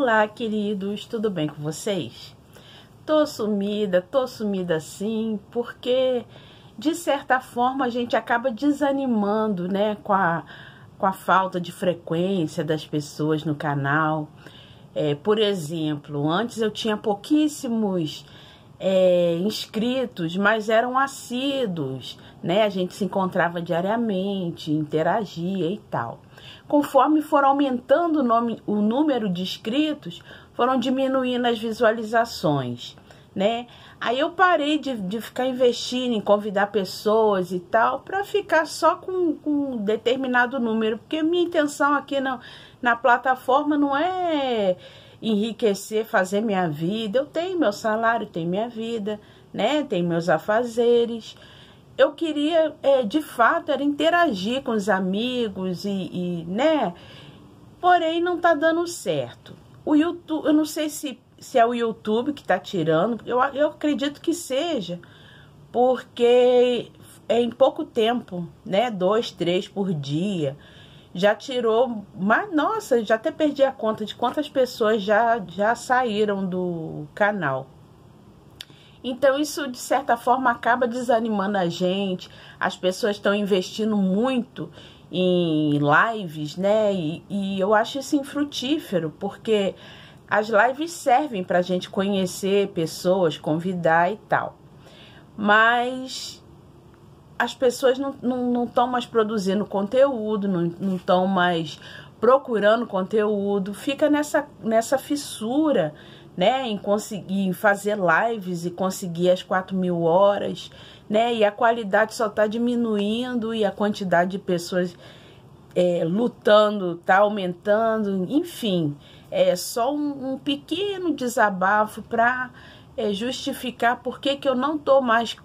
Olá, queridos, tudo bem com vocês? Tô sumida sim, porque de certa forma a gente acaba desanimando, né, com a falta de frequência das pessoas no canal. Por exemplo, antes eu tinha pouquíssimos inscritos, mas eram assíduos, né? A gente se encontrava diariamente, interagia e tal. Conforme foram aumentando o número de inscritos, foram diminuindo as visualizações, né? Aí eu parei de ficar investindo em convidar pessoas e tal, para ficar só com um determinado número, porque minha intenção aqui na plataforma não é enriquecer, fazer minha vida. Eu tenho meu salário, tenho minha vida, né? Tenho meus afazeres. Eu queria, de fato, era interagir com os amigos né? Porém, não tá dando certo. O YouTube, eu não sei se é o YouTube que tá tirando, eu acredito que seja, porque em pouco tempo, né? 2, 3 por dia, já tirou, mas nossa, já até perdi a conta de quantas pessoas já saíram do canal. Então isso de certa forma acaba desanimando a gente. As pessoas estão investindo muito em lives, né? E eu acho isso infrutífero, porque as lives servem para a gente conhecer pessoas, convidar e tal. Mas as pessoas não estão mais produzindo conteúdo, não estão mais procurando conteúdo, fica nessa fissura, né, em fazer lives e conseguir as 4.000 horas, né, e a qualidade só está diminuindo e a quantidade de pessoas lutando está aumentando, enfim, é só um pequeno desabafo para justificar por que eu não tô mais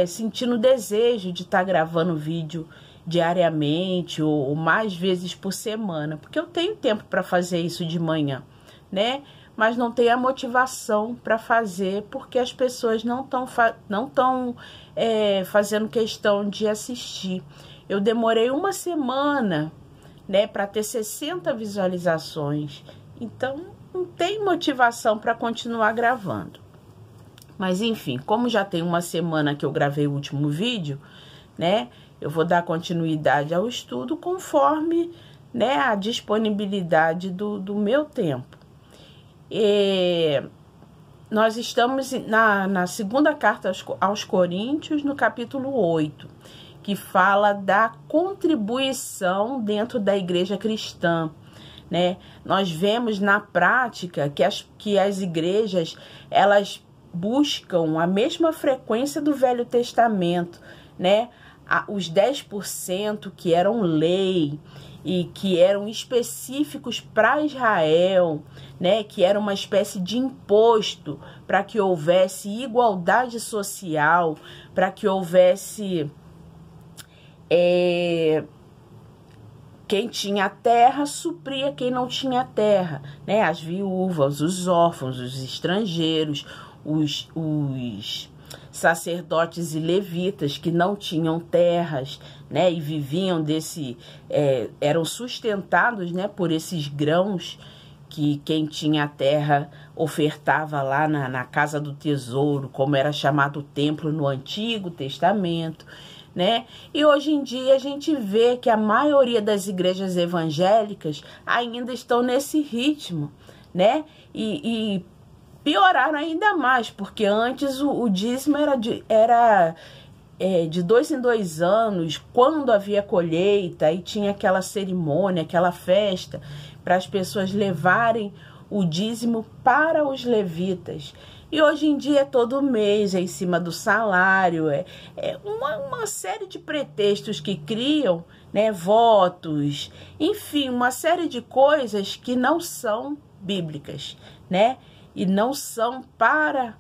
sentindo desejo de estar gravando vídeo diariamente ou mais vezes por semana, porque eu tenho tempo para fazer isso de manhã, né? Mas não tenho a motivação para fazer, porque as pessoas não estão fazendo questão de assistir. Eu demorei uma semana, né, para ter 60 visualizações, então não tem motivação para continuar gravando. Mas enfim, como já tem uma semana que eu gravei o último vídeo, né, eu vou dar continuidade ao estudo conforme, né, a disponibilidade do meu tempo. Nós estamos na segunda carta aos Coríntios, no capítulo 8, que fala da contribuição dentro da igreja cristã, né? Nós vemos na prática que as igrejas, elas buscam a mesma frequência do Velho Testamento, né? Os 10% que eram lei e que eram específicos para Israel, né, que era uma espécie de imposto para que houvesse igualdade social, para que houvesse quem tinha terra supria quem não tinha terra, né, as viúvas, os órfãos, os estrangeiros, os sacerdotes e levitas que não tinham terras, né, e viviam eram sustentados, né, por esses grãos que quem tinha terra ofertava lá na casa do tesouro, como era chamado o templo no Antigo Testamento, né? E hoje em dia a gente vê que a maioria das igrejas evangélicas ainda estão nesse ritmo, né? E pioraram ainda mais, porque antes o dízimo era de 2 em 2 anos, quando havia colheita, e tinha aquela cerimônia, aquela festa, para as pessoas levarem o dízimo para os levitas. E hoje em dia é todo mês, é em cima do salário, uma série de pretextos que criam, né, votos, enfim, uma série de coisas que não são bíblicas, né? E não são para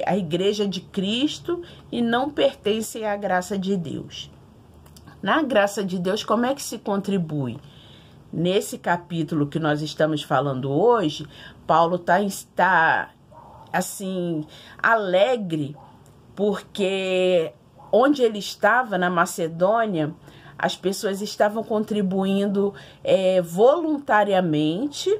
a igreja de Cristo e não pertencem à graça de Deus. Na graça de Deus, como é que se contribui? Nesse capítulo que nós estamos falando hoje, Paulo está assim, alegre, porque onde ele estava, na Macedônia, as pessoas estavam contribuindo voluntariamente,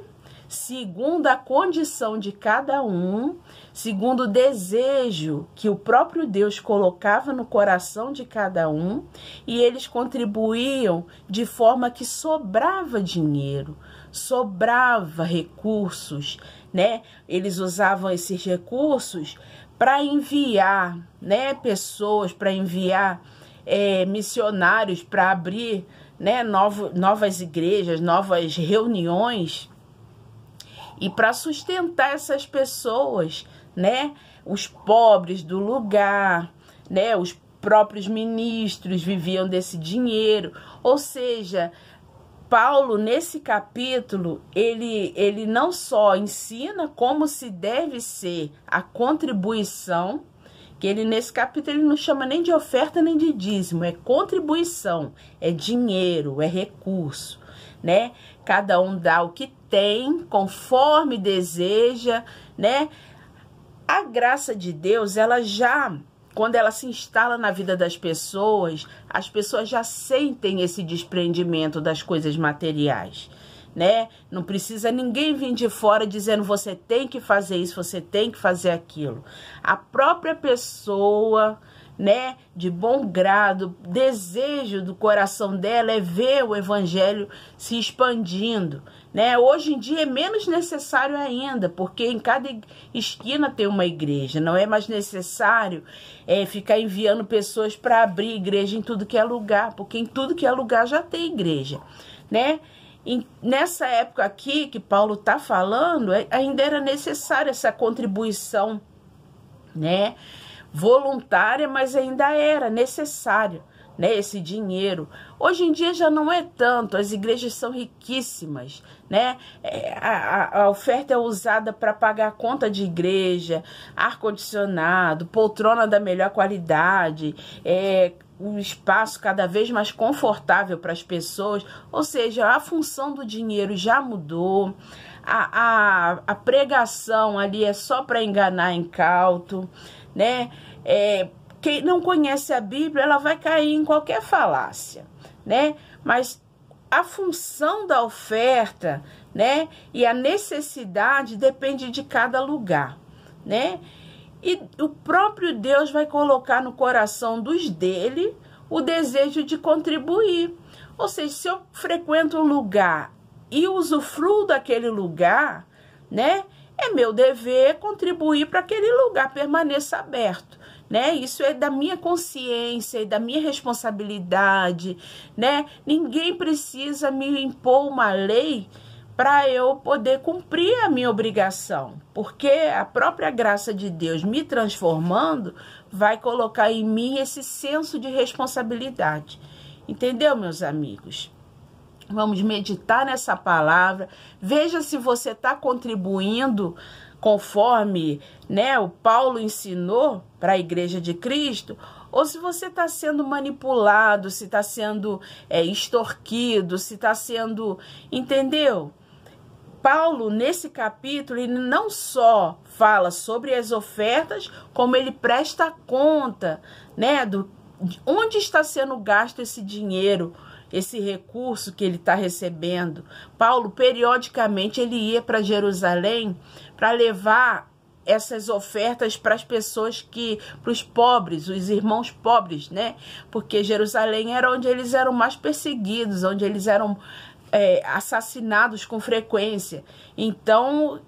segundo a condição de cada um, segundo o desejo que o próprio Deus colocava no coração de cada um, e eles contribuíam de forma que sobrava dinheiro, sobrava recursos, né? Eles usavam esses recursos para enviar, né, pessoas, para enviar missionários, para abrir, né, novas igrejas, novas reuniões, e para sustentar essas pessoas, né, os pobres do lugar, né, os próprios ministros viviam desse dinheiro. Ou seja, Paulo, nesse capítulo, ele não só ensina como se deve ser a contribuição, que ele nesse capítulo ele não chama nem de oferta nem de dízimo, é contribuição, é dinheiro, é recurso, né? Cada um dá o que tem, conforme deseja, né? A graça de Deus, ela já, quando ela se instala na vida das pessoas, as pessoas já sentem esse desprendimento das coisas materiais, né? Não precisa ninguém vir de fora dizendo você tem que fazer isso, você tem que fazer aquilo. A própria pessoa, né, de bom grado, desejo do coração dela é ver o evangelho se expandindo, né? Hoje em dia é menos necessário ainda, porque em cada esquina tem uma igreja, não é mais necessário ficar enviando pessoas para abrir igreja em tudo que é lugar, porque em tudo que é lugar já tem igreja, né? E nessa época aqui que Paulo está falando, ainda era necessária essa contribuição, né, voluntária, mas ainda era necessário, né, esse dinheiro. Hoje em dia já não é tanto, as igrejas são riquíssimas, né? A oferta é usada para pagar a conta de igreja, ar-condicionado, poltrona da melhor qualidade, um espaço cada vez mais confortável para as pessoas. Ou seja, a função do dinheiro já mudou, a pregação ali é só para enganar incauto, né? Quem não conhece a Bíblia, ela vai cair em qualquer falácia, né? Mas a função da oferta, né, e a necessidade depende de cada lugar, né? E o próprio Deus vai colocar no coração dos dele o desejo de contribuir. Ou seja, se eu frequento um lugar e usufruo daquele lugar, né, é meu dever contribuir para que aquele lugar permaneça aberto, né? Isso é da minha consciência e da minha responsabilidade, né? Ninguém precisa me impor uma lei para eu poder cumprir a minha obrigação, porque a própria graça de Deus me transformando vai colocar em mim esse senso de responsabilidade. Entendeu, meus amigos? Vamos meditar nessa palavra, veja se você está contribuindo conforme, né, o Paulo ensinou para a Igreja de Cristo, ou se você está sendo manipulado, se está sendo extorquido, se está sendo, entendeu? Paulo, nesse capítulo, ele não só fala sobre as ofertas, como ele presta conta, né, de onde está sendo gasto esse dinheiro, esse recurso que ele está recebendo. Paulo, periodicamente, ele ia para Jerusalém para levar essas ofertas para as pessoas para os pobres, os irmãos pobres, né? Porque Jerusalém era onde eles eram mais perseguidos, onde eles eram assassinados com frequência. Então,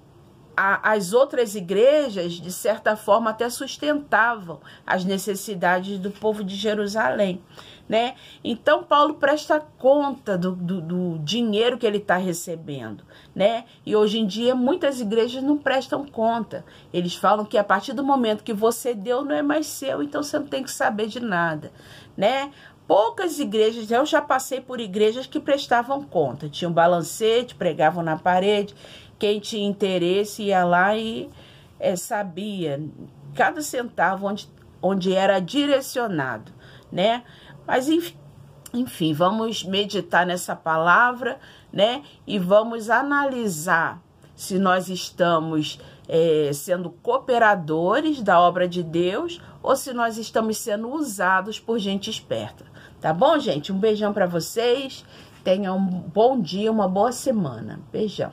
as outras igrejas, de certa forma, até sustentavam as necessidades do povo de Jerusalém, né? Então, Paulo presta conta do dinheiro que ele está recebendo, né? E hoje em dia, muitas igrejas não prestam conta. Eles falam que a partir do momento que você deu, não é mais seu, então você não tem que saber de nada, né? Poucas igrejas, eu já passei por igrejas que prestavam conta. Tinha um balancete, pregavam na parede. Quem tinha interesse ia lá e sabia cada centavo onde era direcionado, né? Mas, enfim, vamos meditar nessa palavra, né? E vamos analisar se nós estamos sendo cooperadores da obra de Deus ou se nós estamos sendo usados por gente esperta. Tá bom, gente? Um beijão para vocês. Tenham um bom dia, uma boa semana. Beijão.